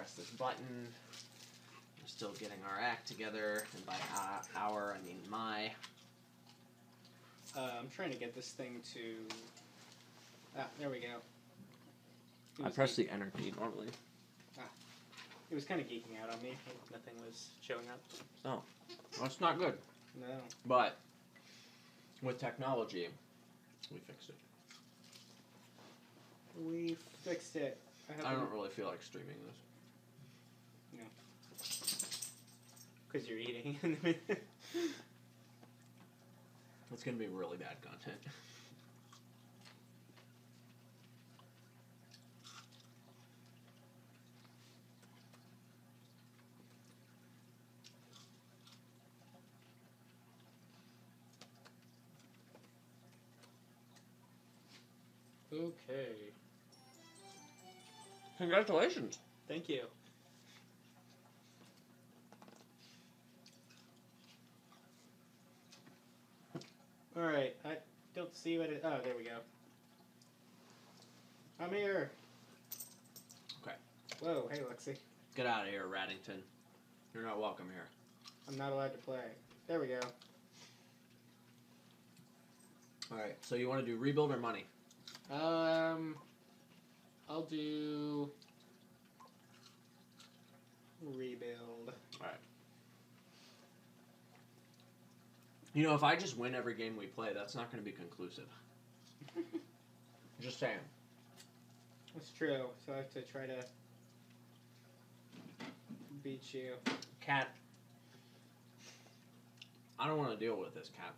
press this button. We're still getting our act together, and by our, I mean my. I'm trying to get this thing to... Ah, there we go. I press the enter key normally. It was kind of geeking out on me. Nothing was showing up. Oh. Well, it's not good. No. But with technology, we fixed it. We fixed it. I don't really feel like streaming this. No. Because you're eating. It's going to be really bad content. Okay. Congratulations. Thank you. Alright, I don't see what it... Oh, there we go. I'm here. Okay. Whoa, hey, Lexi. Get out of here, Raddington. You're not welcome here. I'm not allowed to play. There we go. Alright, so you want to do rebuild or money? I'll do rebuild. Alright. You know, if I just win every game we play, that's not going to be conclusive. Just saying. That's true. So I have to try to beat you. Cat. I don't want to deal with this, Cat.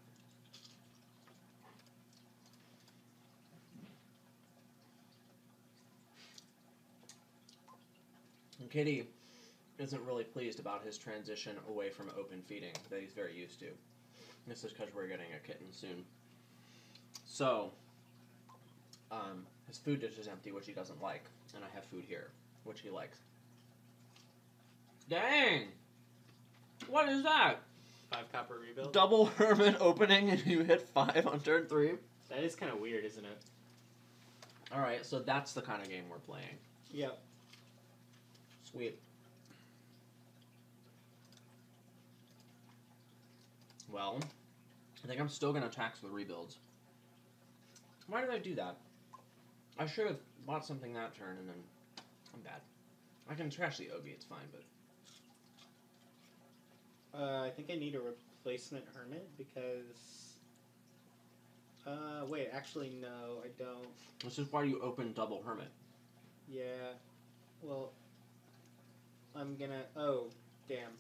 And Kitty isn't really pleased about his transition away from open feeding that he's very used to. This is because we're getting a kitten soon. So, his food dish is empty, which he doesn't like, and I have food here, which he likes. Dang! What is that? 5 copper rebuild? Double Hermit opening and you hit 5 on turn 3? That is kind of weird, isn't it? Alright, so that's the kind of game we're playing. Yep. Sweet. Well, I think I'm still going to tax the rebuilds. Why did I do that? I should have bought something that turn and then... I'm bad. I can trash the Ogie, it's fine, but... I think I need a replacement Hermit because... wait, actually no, I don't. This is why you open double Hermit. Yeah. Well, I'm gonna... Oh, damn.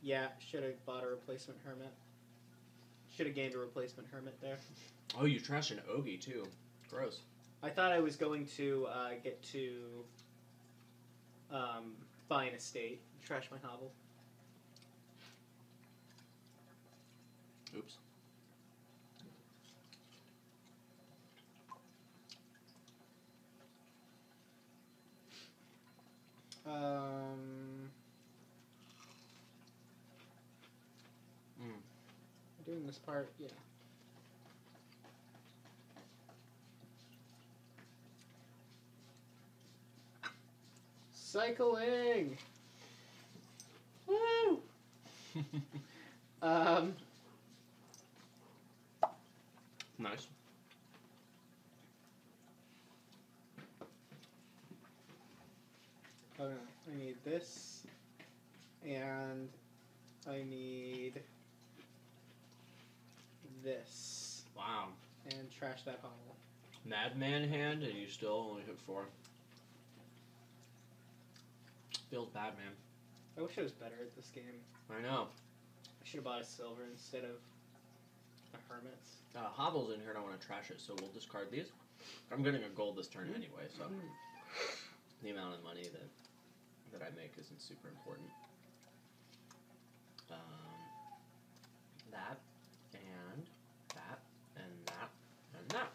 Yeah, should have bought a replacement Hermit. Should have gained a replacement Hermit there. Oh, you trashed an Ogie, too. Gross. I thought I was going to get to buy an estate. Trash my hovel. Oops. Doing this part, yeah. Cycling! Woo! Nice. I need this, and I need this. Wow. And trash that hovel. Madman hand, and you still only hit 4. Feels bad, man. I wish I was better at this game. I know. I should have bought a silver instead of a Hermit's. Hovel's in here, and I want to trash it, so we'll discard these. I'm getting a gold this turn anyway, so the amount of money that I make isn't super important. That, and that, and that, and that.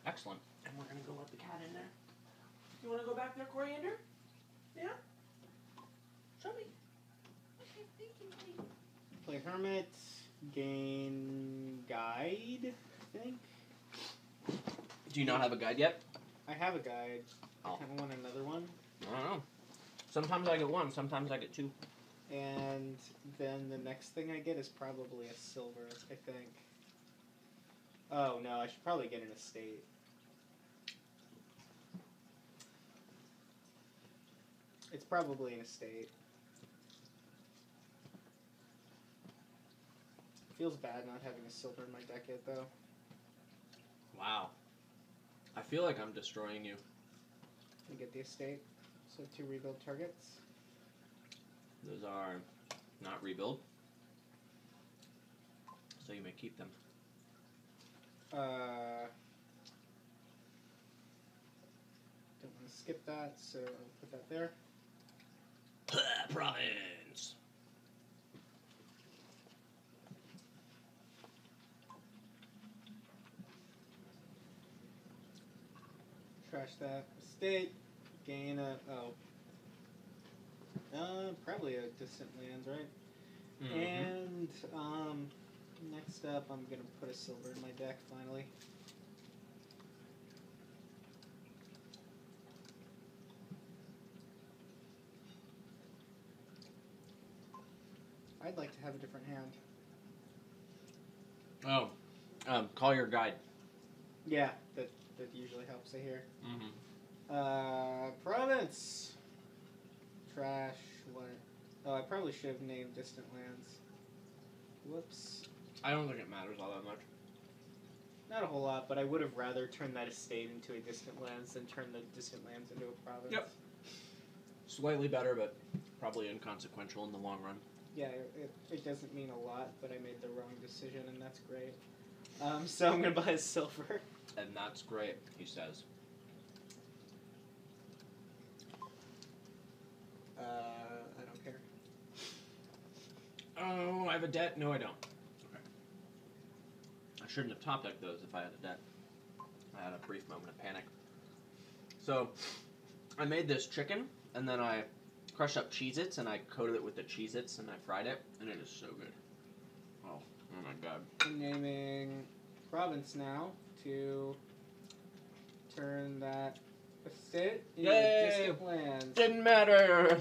Excellent. And we're going to go let the cat in there. You want to go back there, Coriander? Yeah? Show me. Okay, thank you, buddy. Play Hermit, gain guide, I think. Do you not have a guide yet? I have a guide. Oh. I kind of want another one. I don't know. Sometimes I get one, sometimes I get two. And then the next thing I get is probably a silver, I think. Oh no, I should probably get an estate. It's probably an estate. Feels bad not having a silver in my deck yet, though. Wow. I feel like I'm destroying you. You get the estate. So 2 rebuild targets. Those are not rebuild. So you may keep them. Don't want to skip that, so I'll put that there. Province. Trash that. Estate. Gain a... probably a distant lands, right? Mm-hmm. And, next up, I'm going to put a silver in my deck, finally. I'd like to have a different hand. Oh. Call your guide. Yeah, that usually helps, I hear. Mm-hmm. Province. Trash. What? Oh, I probably should have named distant lands. Whoops. I don't think it matters all that much. Not a whole lot, but I would have rather turned that estate into a distant lands than turn the distant lands into a province. Yep. Slightly better, but probably inconsequential in the long run. Yeah, it doesn't mean a lot, but I made the wrong decision, and that's great. So I'm going to buy a silver. And that's great, he says. I don't care. Oh, I have a debt? No, I don't. Okay. I shouldn't have top decked those if I had a debt. I had a brief moment of panic. So, I made this chicken, and then I crushed up Cheez-Its, and I coated it with the Cheez-Its, and I fried it, and it is so good. Oh my god. I'm naming province now to turn that estate into distant lands. Didn't matter!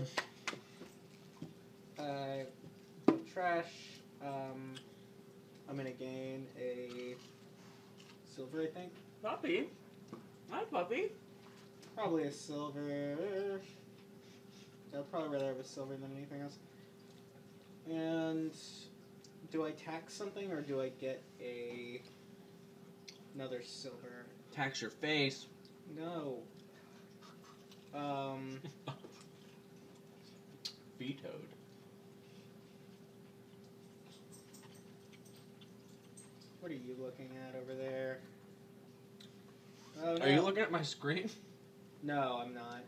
Trash. I'm going to gain a silver, I think. Puppy. Hi, puppy. Probably a silver. I'd probably rather have a silver than anything else. And do I tax something or do I get another silver? Tax your face. No. Vetoed. What are you looking at over there? Oh, no. Are you looking at my screen? No, I'm not.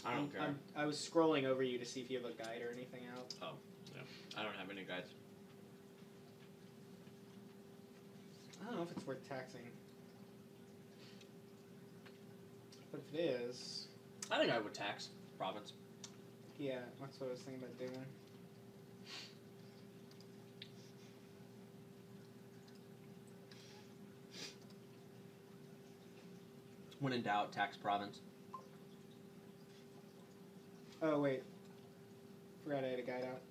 I don't care. I was scrolling over you to see if you have a guide or anything out. Oh, yeah. I don't have any guides. I don't know if it's worth taxing. But if it is... I think I would tax province. Yeah, that's what I was thinking about doing. When in doubt, tax province. Oh, wait. Forgot I had a guide out.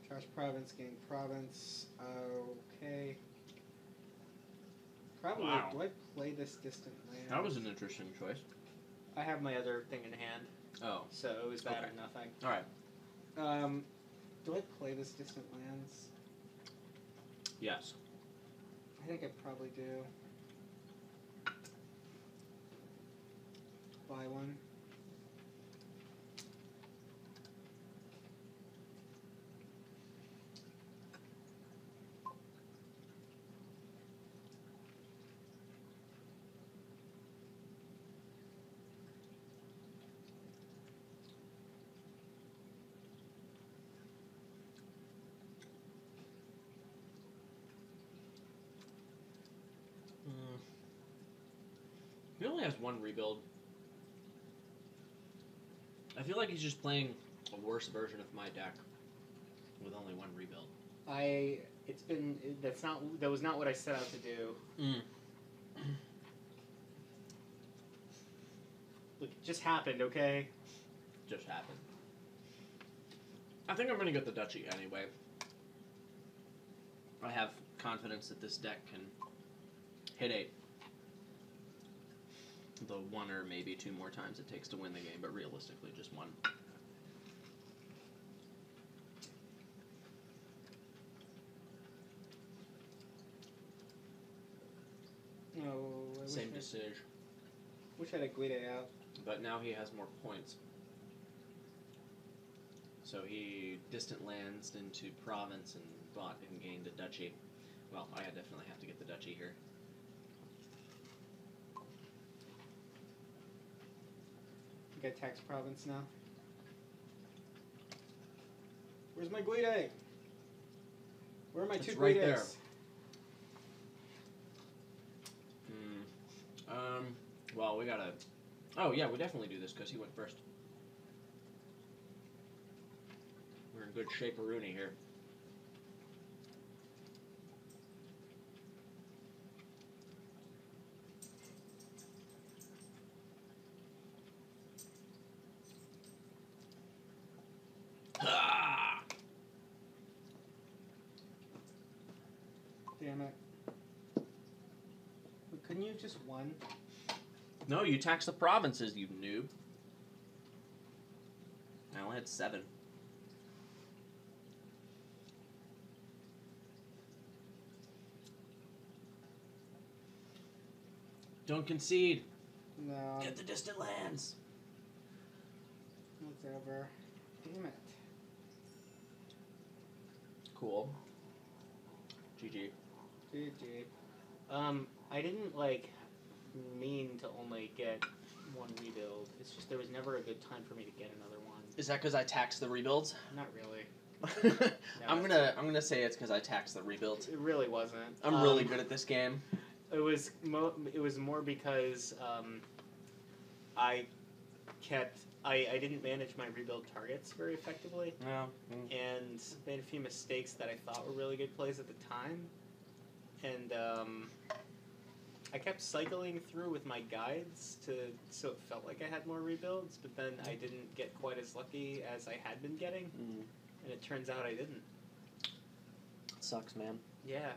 Trash province, gain province. Okay. Probably. Wow. Do I play this distant land? That was an interesting choice. I have my other thing in hand. Oh. So it was that Okay. or nothing. Alright. Do I play this distant lands? Yes. I think I probably do. Buy one. He only has one rebuild. I feel like he's just playing a worse version of my deck with only one rebuild. That was not what I set out to do. Look, it just happened, okay? Just happened. I think I'm going to get the Duchy anyway. I have confidence that this deck can hit 8. The 1 or maybe 2 more times it takes to win the game, but realistically just 1. No, Same decision. Wish I had a Guide out. But now he has more points. So he distant lands into province and bought and gained a duchy. Well, I definitely have to get the duchy here. You got tax province now. Where's my Guide? Where are my It's 2 Guides? right there. Well, we gotta... Oh, yeah, we definitely do this because he went first. We're in good shape of Rooney here. Damn it. Couldn't you have just won? No, you tax the provinces, you noob. I only had 7. Don't concede. No. Get the distant lands. Whatever. Damn it. Cool. GG. GG. I didn't, mean to only get 1 rebuild. It's just there was never a good time for me to get another one. Is that because I taxed the rebuilds? Not really. No, I'm gonna say it's because I taxed the rebuilds. It really wasn't. I'm really good at this game. It was more because I didn't manage my rebuild targets very effectively. No. And made a few mistakes that I thought were really good plays at the time. And I kept cycling through with my guides so it felt like I had more rebuilds, but then I didn't get quite as lucky as I had been getting, and it turns out I didn't. Sucks, man. Yeah.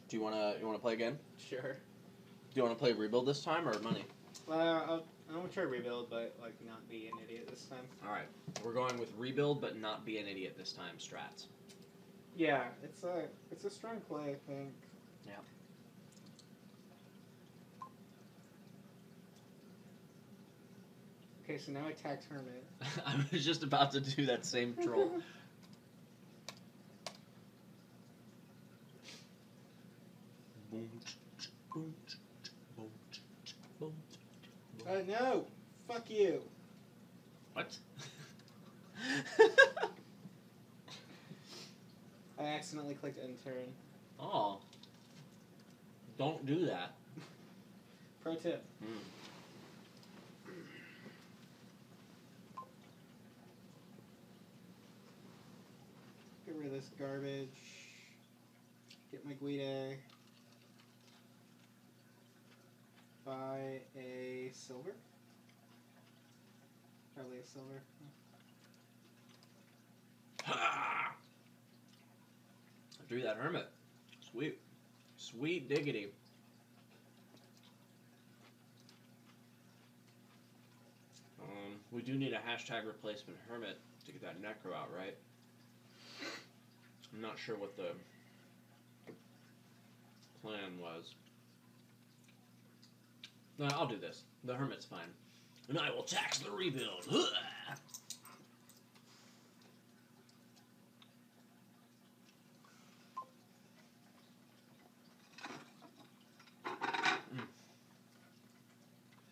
Do you wanna play again? Sure. Do you wanna play rebuild this time or money? I'm gonna try rebuild, but not be an idiot this time. All right, we're going with rebuild, but not be an idiot this time. Strats. Yeah, it's a strong play, I think. Yeah. Okay, so now I tax Hermit. I was just about to do that same troll. No! Fuck you! What? I accidentally clicked end turn. Oh. Don't do that. Pro tip. Get rid of this garbage. Get my Guide. Buy a silver. Probably a silver. Ha! I drew that Hermit. Sweet. Sweet diggity. We do need a hashtag replacement Hermit to get that Necro out, right? I'm not sure what the plan was. No, I'll do this. The Hermit's fine. And I will tax the rebuild.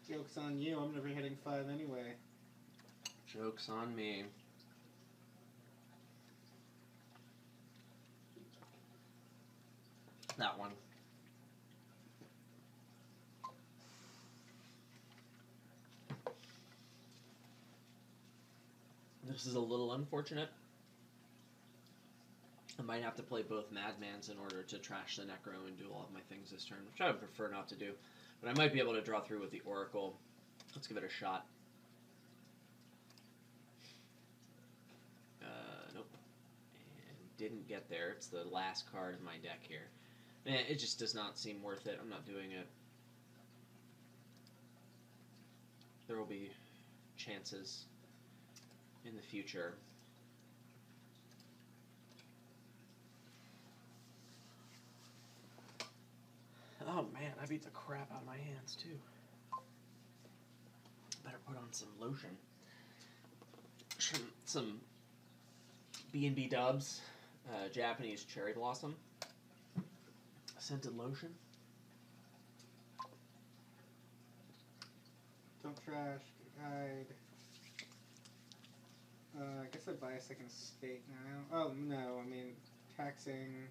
Joke's on you, I'm never hitting 5 anyway. Joke's on me. That one. This is a little unfortunate. I might have to play both Madmans in order to trash the Necro and do all of my things this turn, which I would prefer not to do. But I might be able to draw through with the Oracle. Let's give it a shot. Nope. And didn't get there. It's the last card of my deck here. Man, it just does not seem worth it. I'm not doing it. There will be chances in the future. Oh man, I beat the crap out of my hands too. Better put on some lotion. Some B&B Dubs, Japanese cherry blossom, scented lotion. Don't trash. Guide. I guess I'd buy a second estate now. Oh no, I mean taxing.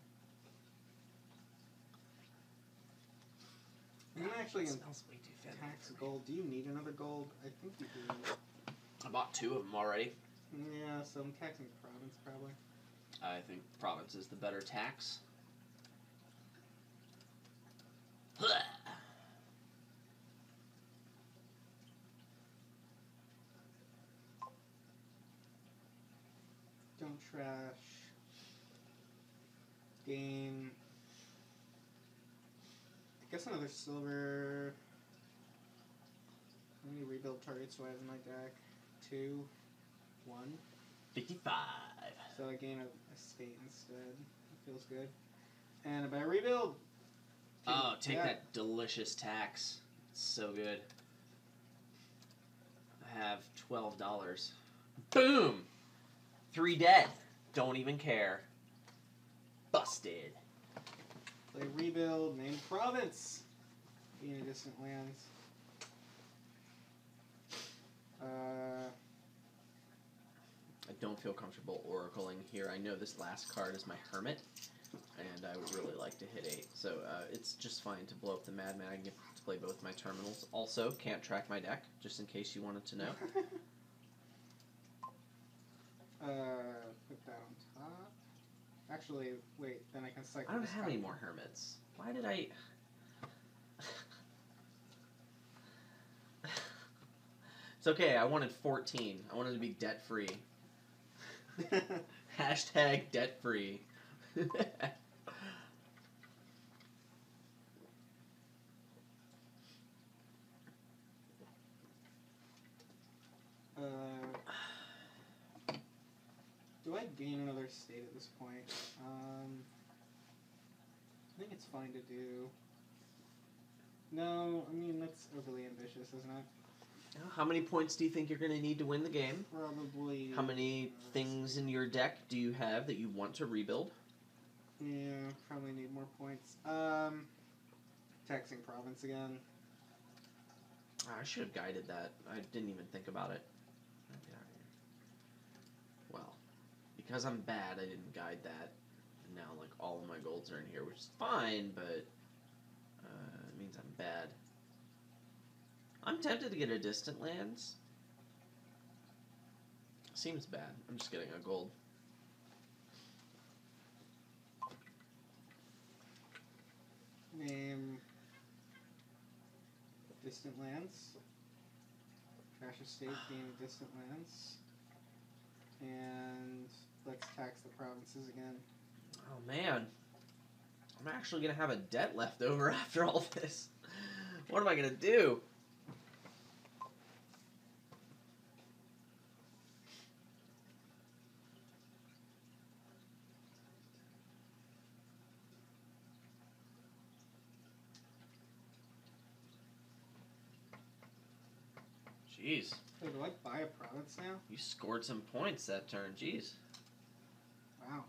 I'm actually gonna way too fancy tax gold. Do you need another gold? I think you do. I bought 2 of them already. Yeah, so I'm taxing province probably. I think province is the better tax. Don't trash. Gain. I guess another silver. How many rebuild targets do I have in my deck? 2. 1. 55. So I gain a state instead. That feels good. And if I rebuild... Take that delicious tax. It's so good. I have $12. Boom! 3 dead. Don't even care. Busted. Play rebuild, name province. Gain a distant lands. I don't feel comfortable oracling here. I know this last card is my Hermit, and I would really like to hit 8. So it's just fine to blow up the Mad Magnet to play both my terminals. Also, can't track my deck, just in case you wanted to know. Put that on top. Actually, wait, then I can cycle. I don't have any more Hermits. Why did I... It's okay, I wanted 14. I wanted to be debt-free. Hashtag debt-free. Do I gain another state at this point? I think it's fine to do. No, I mean, that's overly ambitious, isn't it? How many points do you think you're going to need to win the game? Probably... How many things in your deck do you have that you want to rebuild? Yeah, probably need more points. Taxing province again. I should have guided that. I didn't even think about it. Well, because I'm bad, I didn't guide that. And now, like, all of my golds are in here, which is fine, but it means I'm bad. I'm tempted to get a distant lands. Seems bad. I'm just getting a gold. Name distant lands. Trash estate being distant lands. And let's tax the provinces again. Oh man. I'm actually going to have a debt left over after all this. What am I going to do? Jeez. So do I buy a province now? You scored some points that turn. Jeez. Wow.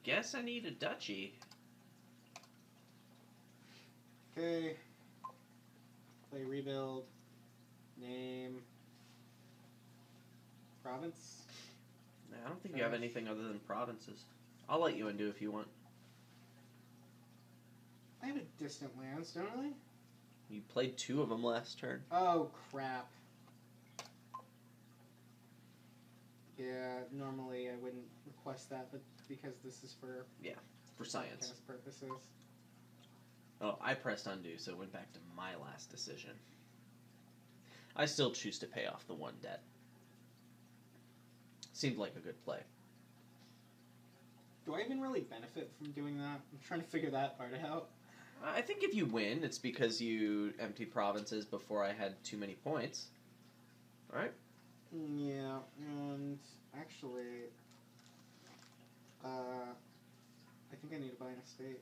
Guess I need a duchy. Okay. Play rebuild. Name. Province. Nah, I don't think you have anything other than provinces. I'll let you undo if you want. I have a distant lands, don't I? You played 2 of them last turn. Oh, crap. Yeah, normally I wouldn't request that, but because this is for science podcast purposes. Oh, I pressed undo, so it went back to my last decision. I still choose to pay off the one debt. Seemed like a good play. Do I even really benefit from doing that? I'm trying to figure that part out. I think if you win, it's because you emptied provinces before I had too many points. Right? Yeah, and actually, I think I need to buy an estate.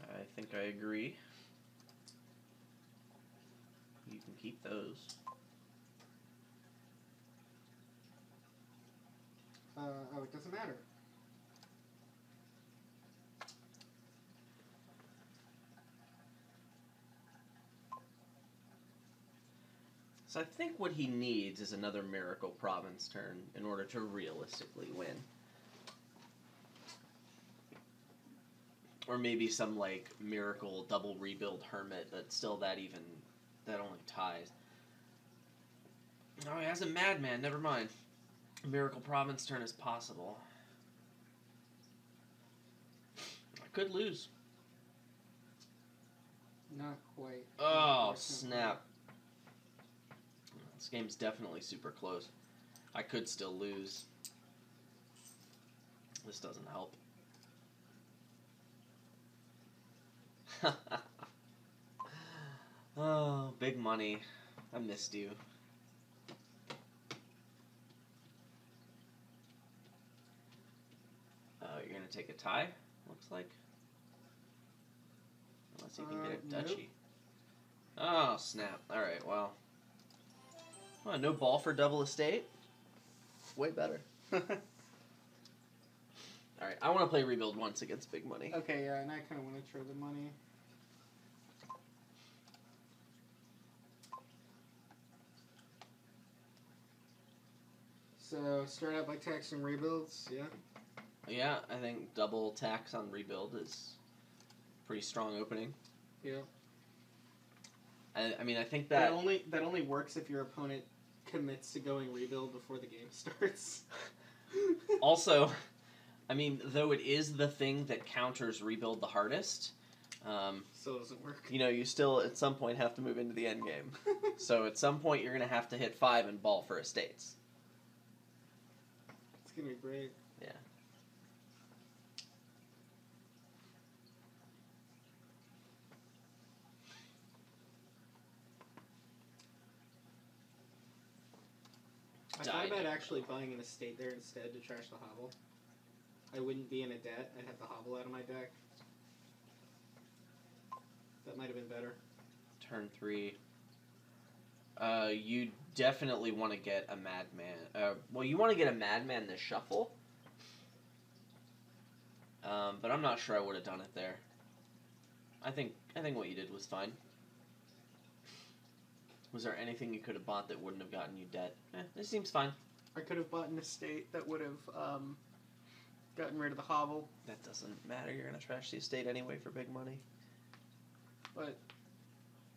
I think I agree. You can keep those. Oh, it doesn't matter. So I think what he needs is another miracle province turn in order to realistically win. Or maybe some, like, miracle double rebuild Hermit, but still that only ties. Oh, he has a Madman, never mind. Miracle province turn is possible. I could lose. Not quite. Oh, snap. This game's definitely super close. I could still lose. This doesn't help. Oh, big money. I missed you. You're going to take a tie, looks like. Unless you can get a duchy. Nope. Oh, snap. Alright, well. Oh, no ball for double estate? Way better. Alright, I want to play rebuild once against big money. Okay, yeah, and I kind of want to throw the money. So, start out by taxing rebuilds, yeah? Yeah, I think double tax on rebuild is pretty strong opening. Yeah. I mean, I think that only works if your opponent commits to going rebuild before the game starts. Also, I mean, though it is the thing that counters rebuild the hardest, still doesn't work. You know, you still at some point have to move into the end game. So at some point you're going to have to hit 5 and ball for estates. It's going to be great. Yeah. I thought about actually buying an estate there instead to trash the hovel. I wouldn't be in a debt. I'd have the hovel out of my deck. That might have been better. Turn 3. You definitely want to get a Madman. Well, you want to get a Madman this shuffle. But I'm not sure I would have done it there. I think what you did was fine. Was there anything you could have bought that wouldn't have gotten you debt? This seems fine. I could have bought an estate that would have gotten rid of the hovel. That doesn't matter. You're going to trash the estate anyway for big money. But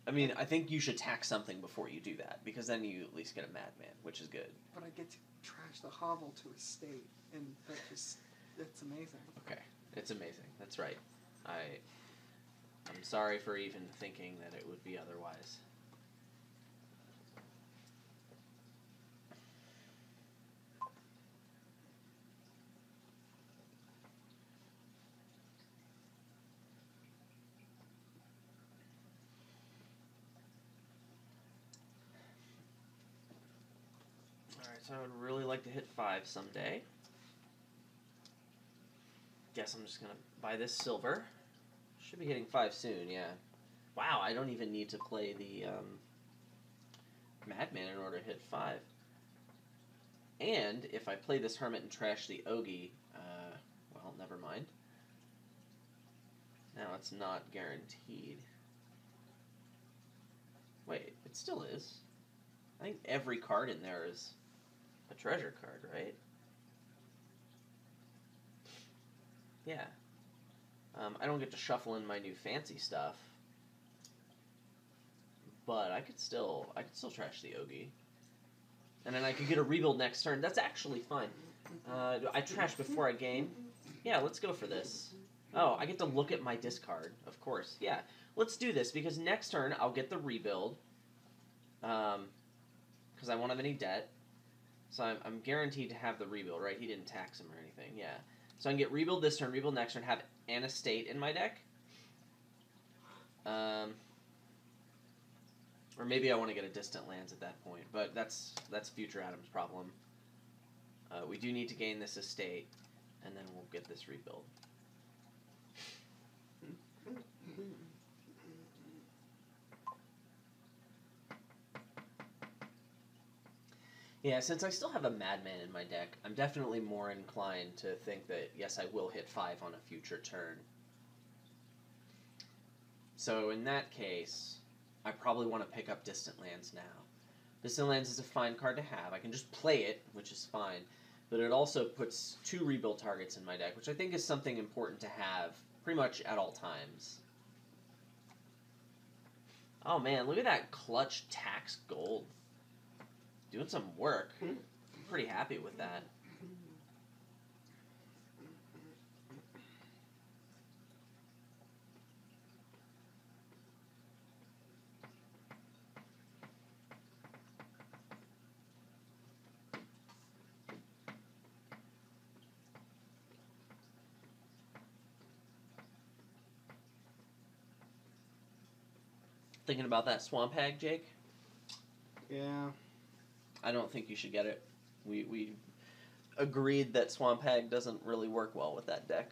I mean, I think you should tax something before you do that, because then you at least get a Madman, which is good. But I get to trash the hovel to estate, and that's amazing. Okay, it's amazing. That's right. I'm sorry for even thinking that it would be otherwise. So I would really like to hit 5 someday. Guess I'm just going to buy this silver. Should be hitting 5 soon, yeah. Wow, I don't even need to play the Madman in order to hit 5. And if I play this Hermit and trash the Ogie, well, never mind. Now it's not guaranteed. Wait, it still is. I think every card in there is a treasure card, right? Yeah. I don't get to shuffle in my new fancy stuff, but I could still trash the Ogie. And then I could get a rebuild next turn. That's actually fine. I trash before I gain. Yeah, let's go for this. Oh, I get to look at my discard, of course. Yeah, let's do this, because next turn I'll get the rebuild. Because I won't have any debt. So I'm guaranteed to have the rebuild, right? He didn't tax him or anything, yeah. So I can get rebuild this turn, rebuild next turn, have an estate in my deck. Or maybe I want to get a distant lands at that point, but that's future Adam's problem. We do need to gain this estate, and then we'll get this rebuild. Yeah, since I still have a Madman in my deck, I'm definitely more inclined to think that, yes, I will hit 5 on a future turn. So in that case, I probably want to pick up Distant Lands now. Distant Lands is a fine card to have. I can just play it, which is fine, but it also puts 2 rebuild targets in my deck, which I think is something important to have pretty much at all times. Oh man, look at that clutch tax gold. Doing some work. I'm pretty happy with that. Thinking about that Swamp Hag, Jake? Yeah. I don't think you should get it. We agreed that Swamp Hag doesn't really work well with that deck.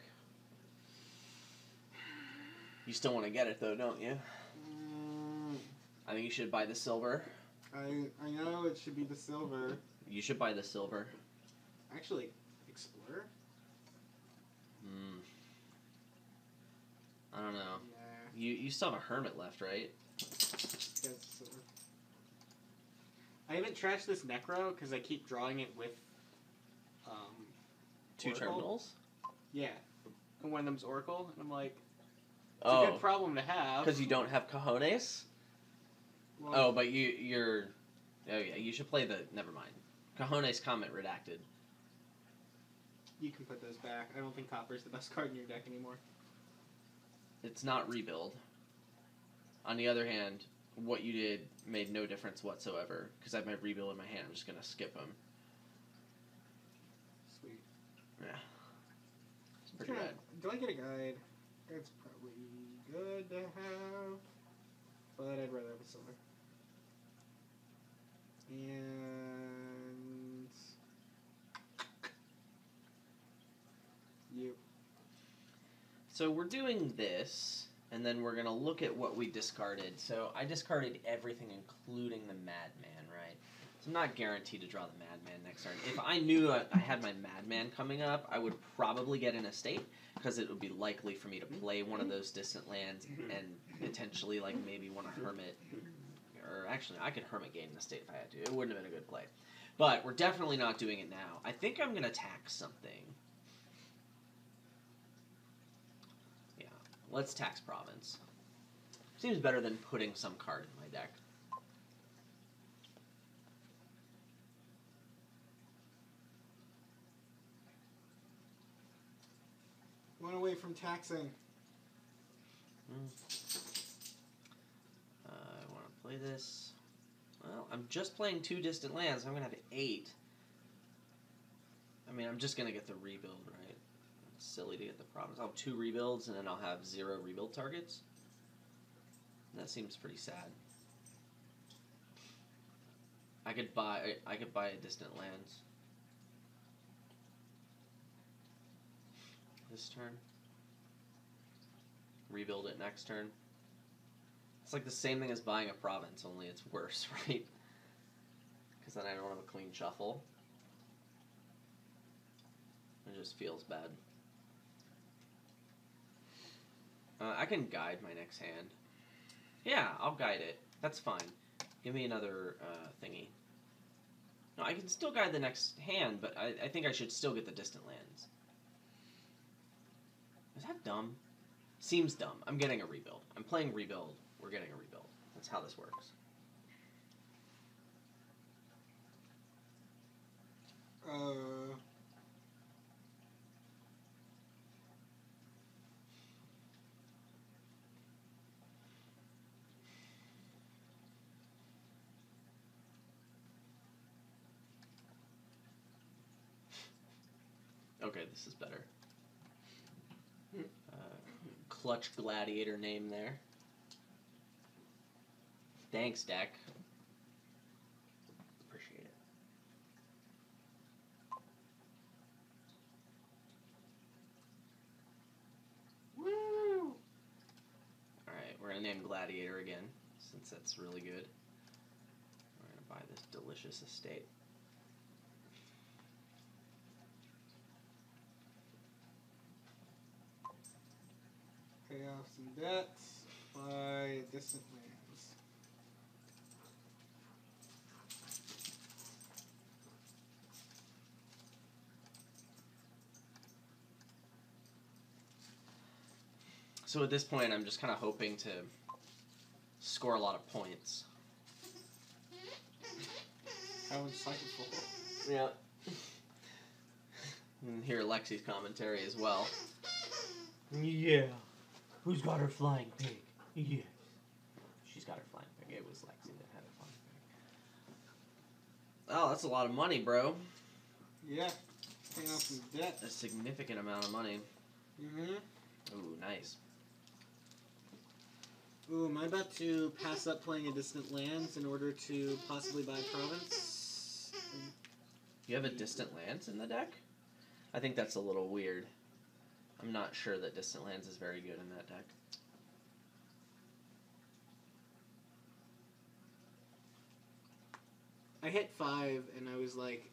You still want to get it though, don't you? I think you should buy the silver. I know it should be the silver. You should buy the silver. Actually, Explorer? I don't know. Yeah. You still have a Hermit left, right? Yes. I haven't trashed this Necro because I keep drawing it with 2 Oracle. terminals? Yeah. And one of them's Oracle, and I'm like, it's a good problem to have. Because you don't have cojones? Well, But you're... Oh yeah, you should play the... Never mind. Cojones comment redacted. You can put those back. I don't think Copper's the best card in your deck anymore. It's not rebuild. On the other hand, what you did made no difference whatsoever, because I have my rebuild in my hand. I'm just going to skip them. Sweet. Yeah. It's pretty bad. Do I get a guide? It's probably good to have, but I'd rather have a silver. And... you. So we're doing this, and then we're going to look at what we discarded. So I discarded everything, including the Madman, right? So I'm not guaranteed to draw the Madman next turn. If I knew I had my Madman coming up, I would probably get an estate, because it would be likely for me to play one of those distant lands, and potentially, like, maybe one a Hermit. Or actually, I could Hermit gain an estate if I had to. It wouldn't have been a good play. But we're definitely not doing it now. I think I'm going to tax something. Let's tax Province. Seems better than putting some card in my deck. One away from taxing. I want to play this. Well, I'm just playing 2 distant lands. So I'm going to have 8. I mean, I'm just going to get the rebuild, right? Silly to get the Province. I'll have 2 rebuilds, and then I'll have 0 rebuild targets. That seems pretty sad. I could buy a distant lands this turn. Rebuild it next turn. It's like the same thing as buying a province, only it's worse, right? Because then I don't have a clean shuffle. It just feels bad. I can guide my next hand. Yeah, I'll guide it. That's fine. Give me another thingy. No, I can still guide the next hand, but I think I should still get the distant lands. Is that dumb? Seems dumb. I'm getting a rebuild. I'm playing rebuild. We're getting a rebuild. That's how this works. Okay, this is better. Clutch Gladiator name there. Thanks, deck. Appreciate it. Woo! Alright, we're gonna name Gladiator again, since that's really good. We're gonna buy this delicious estate. Pay off some debts. Buy distant lands. So at this point, I'm just kind of hoping to score a lot of points. How insightful. Yeah. And hear Lexi's commentary as well. Yeah. Who's got her flying pig? Yes. She's got her flying pig. It was Lexi that had her flying pig. Oh, that's a lot of money, bro. Yeah. Paying off some debt. A significant amount of money. Mm-hmm. Ooh, nice. Ooh, am I about to pass up playing a distant lands in order to possibly buy province? You have a distant lands in the deck? I think that's a little weird. I'm not sure that distant lands is very good in that deck. I hit 5 and I was like,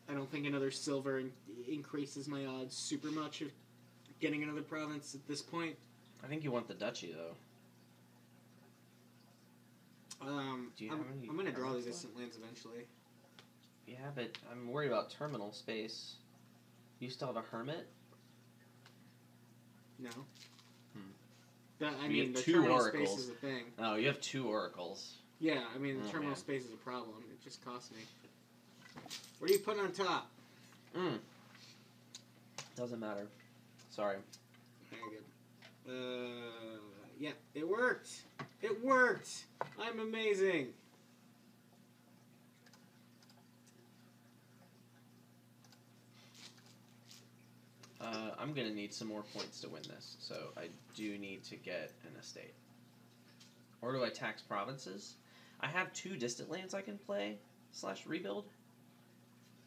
I don't think another silver increases my odds super much of getting another province at this point. I think you want the duchy, though. Do you have any I'm going to draw hermits these distant lands eventually. Yeah, but I'm worried about terminal space. You still have a hermit? No. Hmm. I You mean, have the two terminal oracles. space is a thing. Oh, you have 2 oracles. Yeah, I mean, the Oh, terminal man. space is a problem. It just costs me. What do you put on top? Doesn't matter. Sorry. Very good. Yeah, it worked. It worked. I'm amazing. I'm gonna need some more points to win this, so I do need to get an estate. Or do I tax provinces? I have 2 distant lands I can play / rebuild.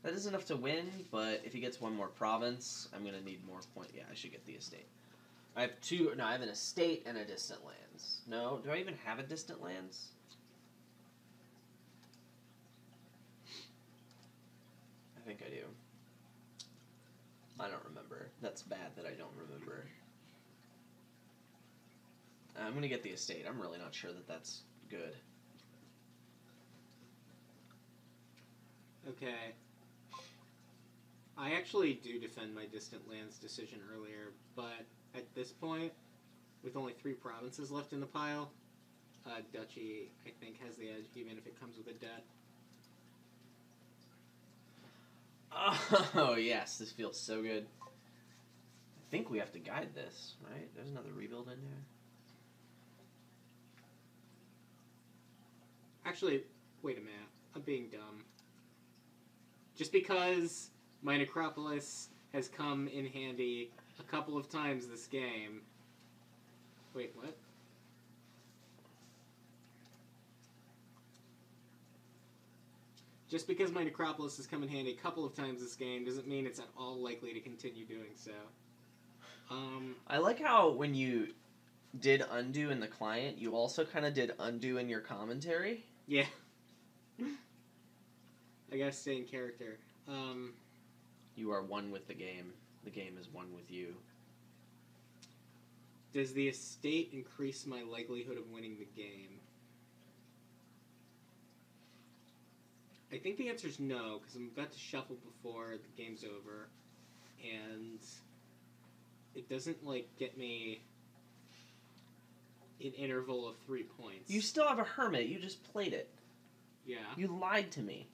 That is enough to win, but if he gets 1 more province, I'm gonna need more points. Yeah, I should get the estate. I have 2. No, I have an estate and a distant lands. No, do I even have a distant lands? I think I do. I don't remember. That's bad that I don't remember. I'm gonna get the estate. I'm really not sure that that's good. Okay. I actually do defend my distant lands decision earlier, but at this point, with only 3 provinces left in the pile, Duchy, I think, has the edge, even if it comes with a debt. Oh, yes. This feels so good. I think we have to guide this, right? There's another rebuild in there. Actually, wait a minute. I'm being dumb. Just because my Necropolis has come in handy a couple of times this game... Wait, what? Just because my Necropolis has come in handy a couple of times this game doesn't mean it's at all likely to continue doing so. I like how when you did undo in the client, you also kind of did undo in your commentary. Yeah. I gotta stay in character. You are one with the game. The game is one with you. Does the estate increase my likelihood of winning the game? I think the answer is no, because I'm about to shuffle before the game's over, and it doesn't, like, get me an interval of 3 points. You still have a Hermit. You just played it. Yeah. You lied to me.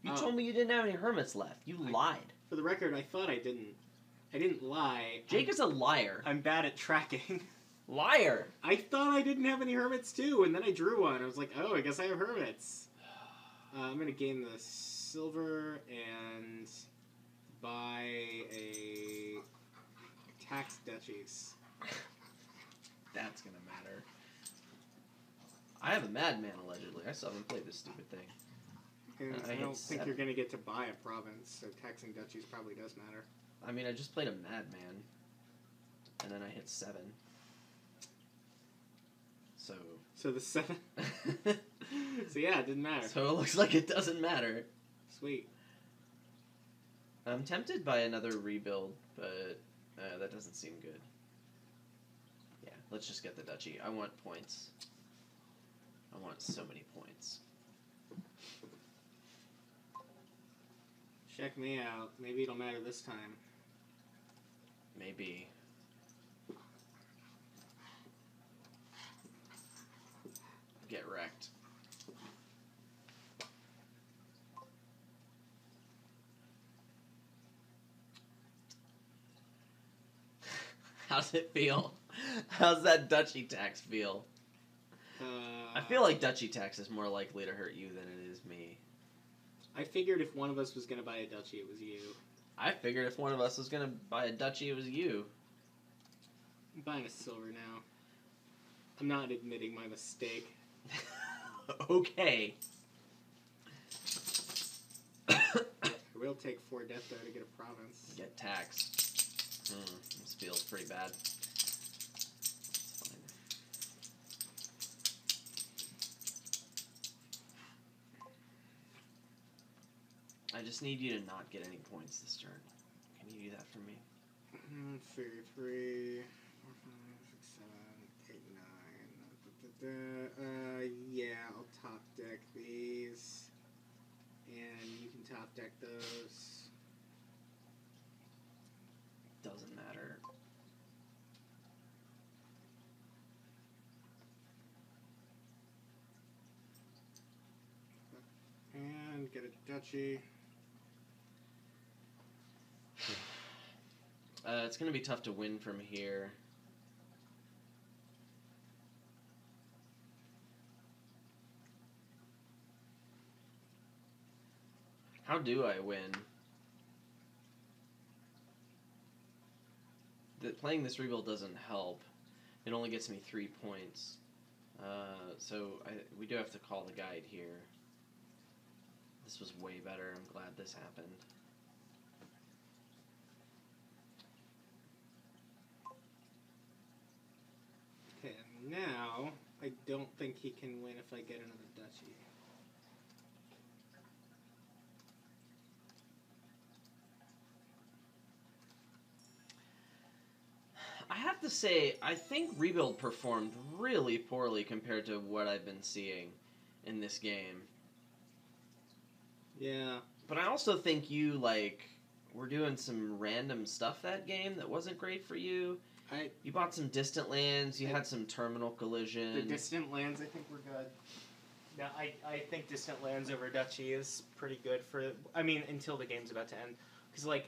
You Oh. told me you didn't have any Hermits left. You lied. For the record, I thought I didn't. I didn't lie. Jake is a liar. I'm bad at tracking. Liar! I thought I didn't have any Hermits, too, and then I drew one. I was like, oh, I guess I have Hermits. I'm going to gain the silver and buy a tax duchies. That's gonna matter. I have a madman allegedly. I still haven't played this stupid thing. And I I hit don't think 7. you're gonna get to buy a province, so taxing duchies probably does matter. I mean, I just played a madman, and then I hit 7. So the 7. So yeah, it didn't matter. So it looks like it doesn't matter. Sweet. I'm tempted by another rebuild, but that doesn't seem good. Yeah, let's just get the duchy. I want points. I want so many points. Check me out. Maybe it'll matter this time. Maybe. Get wrecked. How's it feel? How's that duchy tax feel? I feel like duchy tax is more likely to hurt you than it is me. I figured if one of us was going to buy a duchy, it was you. I figured if one of us was going to buy a duchy, it was you. I'm buying a silver now. I'm not admitting my mistake. Okay. I will take 4 death though to get a province. Get taxed. This feels pretty bad. It's fine. I just need you to not get any points this turn. Can you do that for me? 3, 3, 4, 5, 6, 7, 8, 9. Yeah, I'll top deck these. And you can top deck those. Doesn't matter. And get a duchy. It's going to be tough to win from here. How do I win? Playing this rebuild doesn't help. It only gets me 3 points. So we do have to call the guide here. This was way better. I'm glad this happened. Okay, now I don't think he can win if I get another duchy. I have to say, I think Rebuild performed really poorly compared to what I've been seeing in this game. Yeah. But I also think you, were doing some random stuff that game that wasn't great for you. You bought some distant lands, you had some terminal collision. The distant lands, I think, were good. Yeah, I think distant lands over duchy is pretty good for... I mean, until the game's about to end. Because,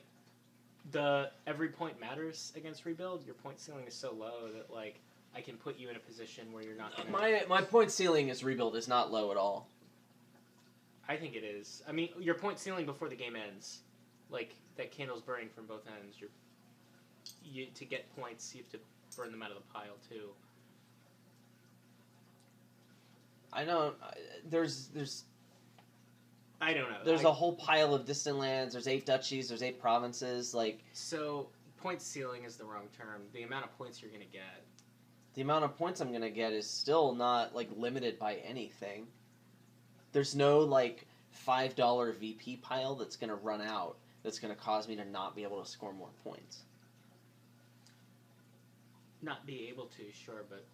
every point matters against Rebuild. Your point ceiling is so low that, I can put you in a position where you're not going to... My point ceiling as Rebuild is not low at all. I think it is. I mean, your point ceiling before the game ends. That candle's burning from both ends. To get points, you have to burn them out of the pile, too. I don't... There's I don't know. There's a whole pile of distant lands. There's 8 duchies. There's 8 provinces. So, point ceiling is the wrong term. The amount of points you're going to get. The amount of points I'm going to get is still not, limited by anything. There's no, $5 VP pile that's going to run out that's going to cause me to not be able to score more points. Not be able to, sure, but,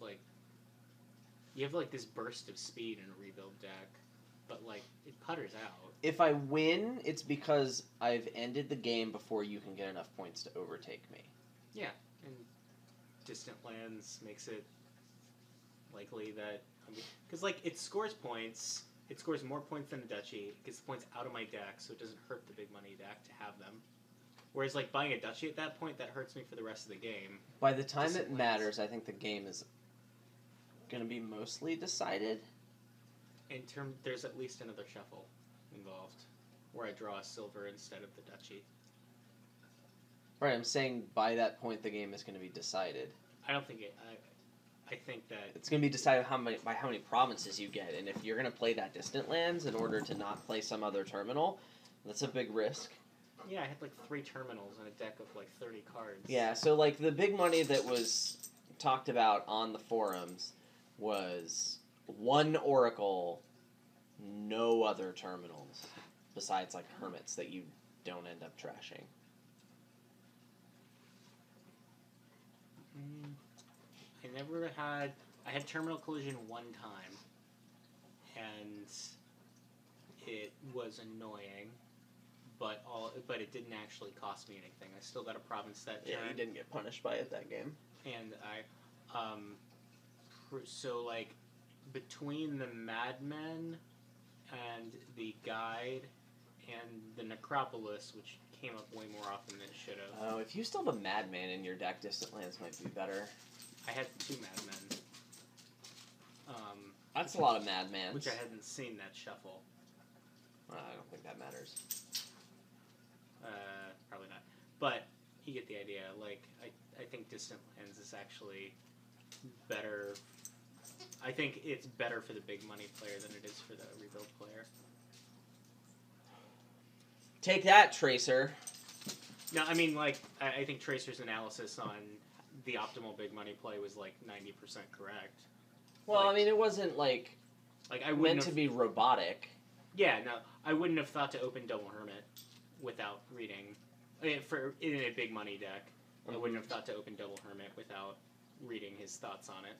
you have, this burst of speed in a Rebuild deck. But, it putters out. If I win, it's because I've ended the game before you can get enough points to overtake me. Yeah, and distant lands makes it likely that... Because, it scores points. It scores more points than a duchy. It gets the points out of my deck, so it doesn't hurt the big money deck to have them. Whereas, buying a duchy at that point, that hurts me for the rest of the game. By the time it matters, I think the game is going to be mostly decided. There's at least another shuffle involved, where I draw a silver instead of the duchy. Right, I'm saying by that point the game is going to be decided. I don't think it. I think that It's going to be decided by how many provinces you get, and if you're going to play that distant lands in order to not play some other terminal, that's a big risk. Yeah, I had like 3 terminals and a deck of like 30 cards. Yeah, so like the big money that was talked about on the forums was 1 Oracle, no other terminals, besides like Hermits that you don't end up trashing. I had terminal collision 1 time, and it was annoying, but it didn't actually cost me anything. I still got a province that turn. Yeah, you didn't get punished by it that game. And so like between the Madmen and the Guide and the Necropolis, which came up way more often than it should have. Oh, if you still have a Madman in your deck, distant lands might be better. I had 2 Madmen. That's a lot of Madmans. Which I hadn't seen that shuffle. I don't think that matters. Probably not. But you get the idea. Like, I think Distant Lands is actually better. I think it's better for the big money player than it is for the rebuild player. Take that, Tracer. No, I mean, like, I think Tracer's analysis on the optimal big money play was like 90% correct. Well, like, I mean, it wasn't like I meant to be robotic. Yeah, no, I wouldn't have thought to open Double Hermit without reading. In a big money deck, I wouldn't have thought to open Double Hermit without reading his thoughts on it.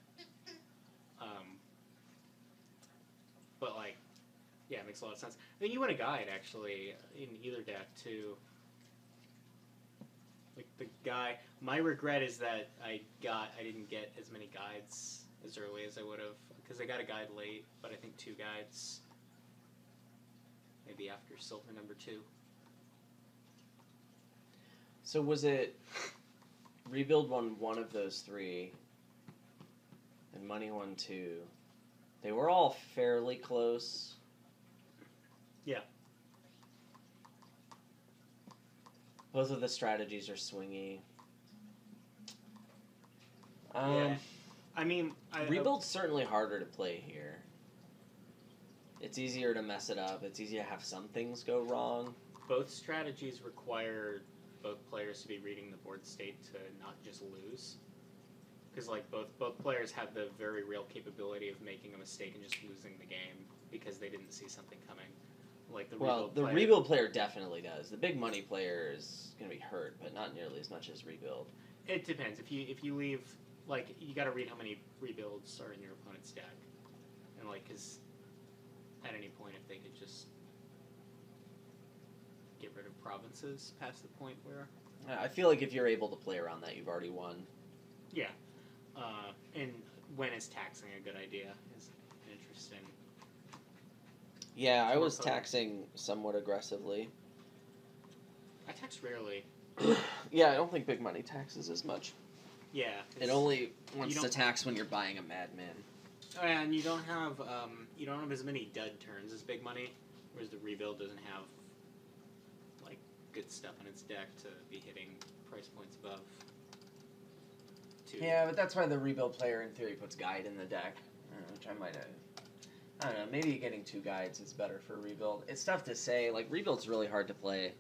But like, yeah, it makes a lot of sense. I think you want a guide actually in either deck too. Like the guy, my regret is that I didn't get as many guides as early as I would have, because I got a guide late, but I think 2 guides maybe after silver number 2. So was it rebuild won 1 of those 3, and money won 2? They were all fairly close. Yeah. Both of the strategies are swingy. Yeah. I mean, rebuild's certainly harder to play here. It's easier to mess it up. It's easier to have some things go wrong. Both strategies require both players to be reading the board state to not just lose. Because like both players have the very real capability of making a mistake and just losing the game because they didn't see something coming. Like the rebuild player definitely does. The big money player is going to be hurt, but not nearly as much as rebuild. It depends. If you leave, like, you got to read how many rebuilds are in your opponent's deck, and like, because at any point, if they could just get rid of provinces past the point where. I feel like if you're able to play around that, you've already won. Yeah, and when is taxing a good idea is interesting. Yeah, I was taxing somewhat aggressively. I tax rarely. Yeah, I don't think big money taxes as much. Yeah. It only wants to tax when you're buying a Madman. Oh, yeah, and you don't have as many dud turns as big money, whereas the rebuild doesn't have like good stuff in its deck to be hitting price points above 2. Yeah, but that's why the rebuild player in theory puts guide in the deck, which I might have. I don't know, maybe getting 2 guides is better for rebuild. It's tough to say. Like, rebuild's really hard to play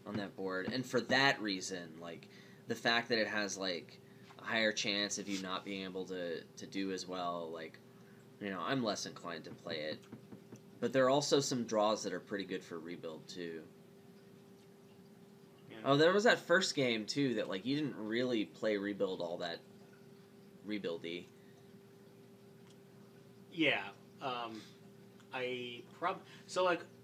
on that board. And for that reason, like, the fact that it has, like, a higher chance of you not being able to do as well, like, you know, I'm less inclined to play it. But there are also some draws that are pretty good for rebuild, too. Yeah. Oh, there was that first game, too, that, like, you didn't really play rebuild all that rebuildy. Yeah.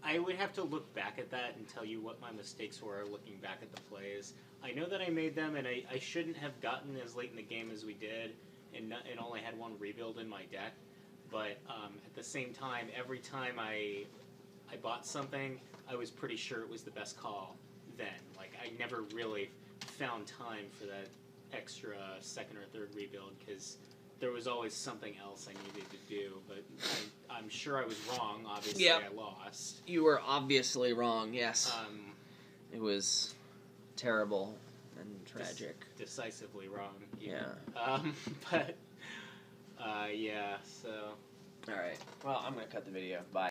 I would have to look back at that and tell you what my mistakes were looking back at the plays. I know that I made them, and I shouldn't have gotten as late in the game as we did, and only had 1 rebuild in my deck. But at the same time, every time I bought something, I was pretty sure it was the best call then. Like, I never really found time for that extra 2nd or 3rd rebuild, because there was always something else I needed to do, but I'm sure I was wrong. Obviously, I lost. You were obviously wrong, yes. It was terrible. and tragic. Decisively wrong. Even. Yeah. But yeah. So. All right. Well, I'm gonna cut the video. Bye.